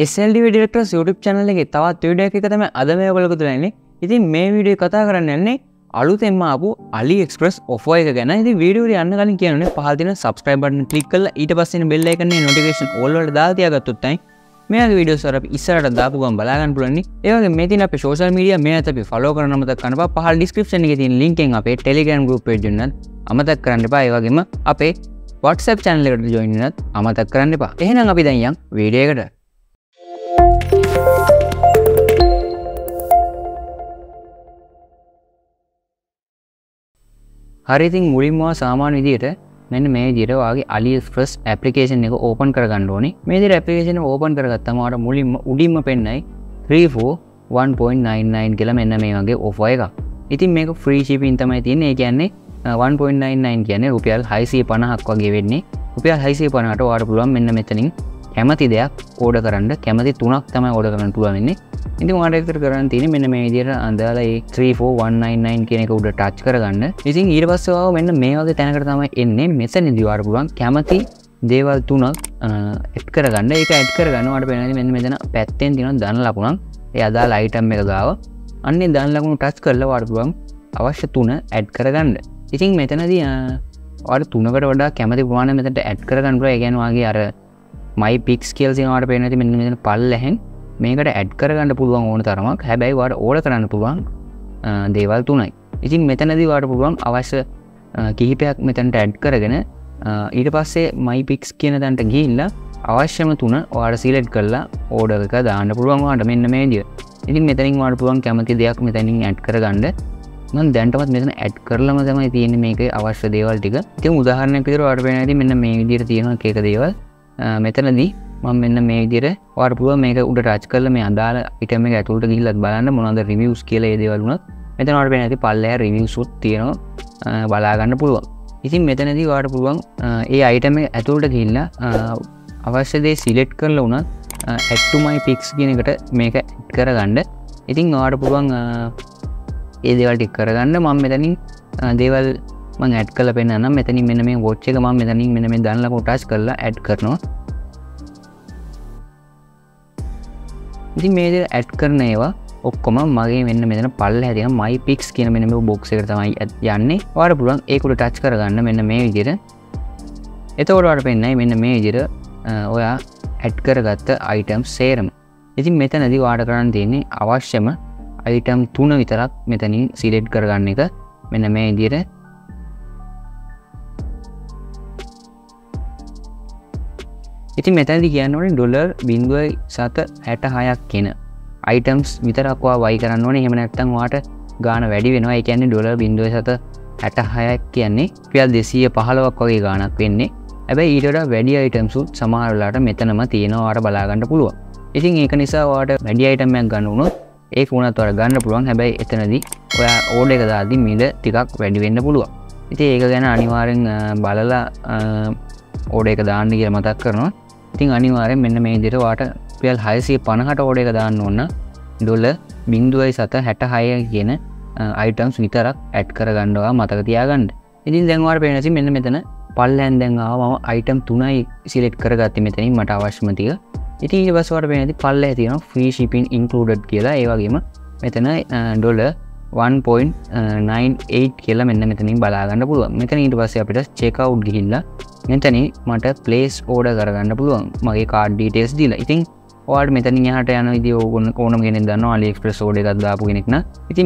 SLD Directors YouTube channel එකේ තවත් video එකක් තමයි අද මේ ඔයගොල්ලෝ ගොතලන්නේ. ඉතින් මේ වීඩියෝ කතා කරන්න යන්නේ අලුතෙන්ම ආපු AliExpress offer එක ගැන. ඉතින් වීඩියෝ එක යන්න කලින් කියනුනේ පහළ තියෙන subscribe button click කරලා ඊට පස්සේ ඉන්න bell icon එකේ notification all වලට දාලා තියාගත්තොත් තමයි මේ වගේ වීඩියෝස් වල අපි ඉස්සරහට දාපු ගමන් බලා ගන්න පුළුවන්. ඒ වගේ මේ තියෙන අපේ social media මේවත් අපි follow කරන්න අමතක කරන්න එපා. පහළ description එකේ තියෙන link එකෙන් අපේ Telegram group page එකෙන් අමතක කරන්න එපා. ඒ වගේම අපේ WhatsApp channel එකට join වෙන්නත් අමතක කරන්න එපා. එහෙනම් අපි දැන් යන් වීඩියෝ එකට. හරි ඉතින් මුලින්ම සාමාන්‍ය විදිහට මෙන්න මේ විදිහට ඔයාගේ AliExpress application එක open කරගන්න ඕනේ. මේ විදිහට application එක open කරගත්තාම ඔයාලට මුලින්ම උඩින්ම පෙන්නයි 341.99 කියලා මෙන්න මේ වගේ offer එකක්. ඉතින් මේක free shipping තමයි තියෙන්නේ. ඒ කියන්නේ 1.99 කියන්නේ රුපියල් 650ක් වගේ වෙන්නේ. රුපියල් 650ට ඔයාලට පුළුවන් මෙන්න මෙතනින් කැමති දෙයක් ඕඩර් කරන්න. කැමති තුනක් තමයි ඕඩර් කරන්න පුළුවන් වෙන්නේ. ඉතින් ඔයාලට ඒකට කරන්න තියෙන්නේ මෙන්න මේ විදිහට අඳලා ඒ 34199 කියන එක උඩ ටච් කරගන්න. ඉතින් ඊට පස්සේ ඔයාව මෙන්න මේ වගේ තැනකට තමයි එන්නේ. මෙතනදී ඔයාලට පුළුවන් කැමති දේවල් තුනක් ඇඩ් කරගන්න. ඒක ඇඩ් කරගන්න ඔයාලට පේනවා මෙන්න මෙතන පැත්තෙන් තියෙනවා ධන ලකුණක්. ඒ අදාළ අයිටම් එක ගාව. අන්නේ ධන ලකුණු ටච් කරලා ඔයාලට පුළුවන් අවශ්‍ය තුන ඇඩ් කරගන්න. ඉතින් මෙතනදී ඔයාලට තුනකට වඩා කැමති ප්‍රමාණය මෙතනට ඇඩ් කරගන්න පුළුවන්. ඒ කියන්නේ ඔයාගේ අර my pix කියලා තියෙන ඔයාලට පේනවා මෙන්න මෙතන පල්ලෙහෙන් මේකට ඇඩ් කරගන්න පුළුවන් ඕන තරමක්. හැබැයි ඔයාලට ඕඩර් කරන්න පුළුවන් දේවල් තුනයි. ඉතින් මෙතනදී ඔයාලට පුළුවන් අවශ්‍ය කිහිපයක් මෙතනට ඇඩ් කරගෙන ඊට පස්සේ my pix කියන තැනට ගිහිල්ලා අවශ්‍යම තුන ඔයාලට සිලෙක්ට් කරලා ඕඩර් එක දාන්න පුළුවන් ඔයාලට මෙන්න මේ විදියට. ඉතින් මෙතනින් ඔයාලට පුළුවන් කැමති දෙයක් මෙතනින් ඇඩ් කරගන්න. මම දැන්ටමත් මෙතන ඇඩ් කරලම තමයි තියෙන්නේ මේකේ අවශ්‍ය දේවල් ටික. ඉතින් උදාහරණයක් විදිහට ඔයාලට පේනවා ඉතින් මෙන්න මේ විදිහට තියෙනවා එක දේවල්. මෙතනදී මම මෙන්න මේ විදිහට ඔයාලට පුළුවන් මේක උඩ ටච් කරලා මේ අදාළ item එක ඇතුළට ගිහිල්ලත් බලන්න මොනවද reviews කියලා ඒ දේවල් වුණත් මෙතන ඔයාලට පේනවා ඉතින් පල්ලෙහා reviews උත් තියෙනවා බලා ගන්න පුළුවන්. ඉතින් මෙතනදී ඔයාලට පුළුවන් ඒ item එක ඇතුළට ගිහිල්ලා අවශ්‍ය දේ select කරලා උනත් add to my pix කියන එකට මේක add කරගන්න. ඉතින් ඔයාලට පුළුවන් ඒ දේවල් ටික කරගන්න. මම මෙතනින් දේවල් මම ඇඩ් කරලා පෙන්නන්නම්. මෙතනින් මෙන්න මේ watch එක මම මෙතනින් මෙන්න මේ දන් ලකුණු ටච් කරලා ඇඩ් කරනවා. ඉතින් මේ විදිහට ඇඩ් කරන ඒවා ඔක්කොම මගේ මෙන්න මෙතන පල්ලෙහා තියෙන my pix කියන මෙන්න මේ box එකට තමයි යන්නේ. ඔයාලට පුළුවන් ඒක උඩ ටච් කරගන්න මෙන්න මේ විදිහට. එතකොට ඔයාලට පෙන්නයි මෙන්න මේ විදිහට ඔයා ඇඩ් කරගත්ත items සේරම. ඉතින් මෙතනදී ඔයාලට කරන්න තියෙන්නේ අවශ්‍යම item 3 විතරක් මෙතනින් select කරගන්න එක. මෙන්න මේ විදිහට. ඉතින් මෙතනදී කියන්නේ $0.766ක් කියන items විතරක් ඔයා buy කරන්න ඕනේ. එහෙම නැත්නම් ඔයාට ගාණ වැඩි වෙනවා. ඒ කියන්නේ $0.766ක් කියන්නේ $215ක් වගේ ගාණක් වෙන්නේ. හැබැයි ඊට වඩා වැඩි items උත් සමහර වෙලාවට මෙතනම තියෙනවා. ඔයාට බලා ගන්න පුළුවන්. ඉතින් ඒක නිසා ඔයාට වැඩි item එකක් ගන්න වුණොත් ඒක උනත් ඔයාලා ගන්න පුළුවන්. හැබැයි එතනදී ඔයා ඕඩර් එක දාද්දි මිල ටිකක් වැඩි වෙන්න පුළුවන්. ඉතින් ඒක ගැන අනිවාර්යෙන් බලලා ඕඩර් එක දාන්න කියලා මතක් කරනවා. ඉතින් අනිවාර්යෙන් මෙන්න මේ විදිහට ඔයාට රුපියල් 650ට ඕඩර් එක දාන්න ඕන $0.766 කියන items විතරක් ඇඩ් කරගන්න ඔයා මතක තියාගන්න. ඉතින් දැන් ඔයාලට පේනවා මෙන්න මෙතන පල්ලෙන් දැන් ආවා මම item 3යි select කරගත්තේ මෙතනින් මට අවශ්‍යම ටික. ඉතින් ඊට පස්සේ ඔයාලට පේනවා පල්ලෙහා තියෙනවා free shipping included කියලා. ඒ වගේම මෙතන $1.98 කියලා මෙන්න මෙතනින් බලා ගන්න පුළුවන්. මෙතන ඊට පස්සේ අපිට check out ගිහිල්ලා මෙතන මට place order කරගන්න පුළුවන් මගේ card details දීලා. ඉතින් ඔයාලට මෙතනින් එහාට යන විදිය ඕනම කෙනෙක් දන්නවා AliExpress order එකක් දාපු කෙනෙක් නම්. ඉතින්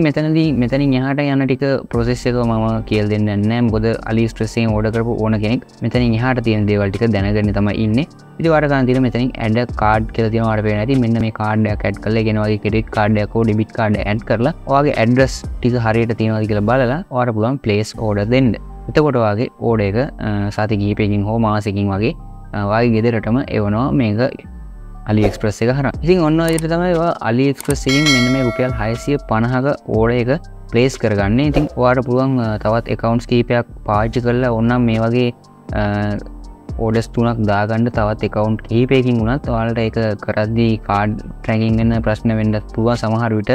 මෙතනින් එහාට යන ටික process එක මම කියලා දෙන්නේ නැහැ. මොකද AliExpress එකෙන් order කරපු ඕන කෙනෙක් මෙතනින් එහාට තියෙන දේවල් ටික දැනගෙන තමයි ඉන්නේ. ඉතින් ඔයාලට ගන්න තියෙන මෙතනින් add card කියලා තියෙනවා. ඔයාලට පේනවා. ඉතින් මෙන්න මේ card එකක් add කරලා කියන වගේ credit card එකක් හෝ debit card එකක් add කරලා ඔයාගේ address ටික හරියට තියෙනවද කියලා බලලා ඔයාලට පුළුවන් place order දෙන්න. එතකොට ඔයාගේ order එක සති කිහිපයකින් හෝ මාසෙකින් වගේ ඔයාගේ ගෙදරටම එවනවා මේක AliExpress එක හරහා. ඉතින් ඔන්න ඔය විදිහට තමයි ඔයා AliExpress එකෙන් මෙන්න මේ රුපියල් 650ක order එක place කරගන්නේ. ඉතින් ඔයාලට පුළුවන් තවත් accounts කිහිපයක් පාවිච්චි කරලා ඕනනම් මේ වගේ orders තුනක් දාගන්න තවත් account කිහිපයකින් උනත් ඔයාලට ඒක කරද්දී card tracking වෙන ප්‍රශ්න වෙන්නත් පුළුවන් සමහර විට.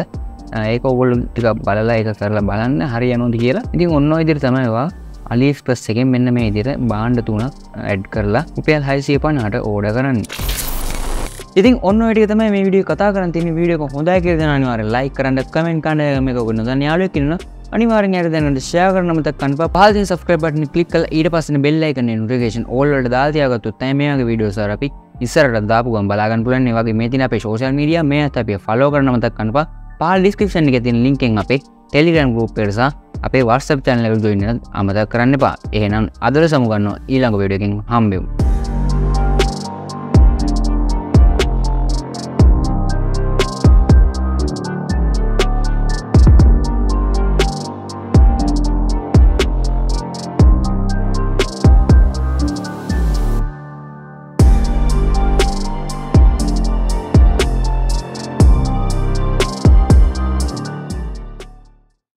ඒක ඔයගොල්ලෝ ටිකක් බලලා ඒක කරලා බලන්න හරියනවද කියලා. ඉතින් ඔන්න ඔය විදිහට තමයි ඔයා AliExpress එකෙන් මෙන්න මේ විදිහට භාණ්ඩ තුනක් ඇඩ් කරලා රුපියල් 650ට ඕඩර් කරන්නේ. ඉතින් ඔන්න ඔය ටික තමයි මේ වීඩියෝ කතා කරන් තියෙන වීඩියෝ එක හොඳයි කියලා දැන අනිවාර්යෙන් like කරන්න කමෙන්ට් කරන්න මේක ඔයගොල්ලෝ දැන් යාළුවෙක් ඉන්නවා අනිවාර්යෙන් යාළුවා දැනගන්න share කරන්න මතක කරන්න පහළ තියෙන subscribe button එක click කරලා ඊට පස්සේ bell icon එක notification all වලට දාලා තියාගත්තොත් තමයි මේ වගේ වීඩියෝස් වල අපි ඉස්සරහට දාපු ගමන් බලා ගන්න පුළුවන්. ඒ වගේ මේ තියෙන අපේ social media මේත් අපි follow කරන්න මතක කරන්න පහළ description එකේ තියෙන link එකෙන් අපේ Telegram group එකට සහ අපේ WhatsApp channel එකට join වෙන්න අමතක කරන්න එපා. එහෙනම් අදට සමු ගන්නවා ඊළඟ වීඩියෝ එකකින් හම්බෙමු.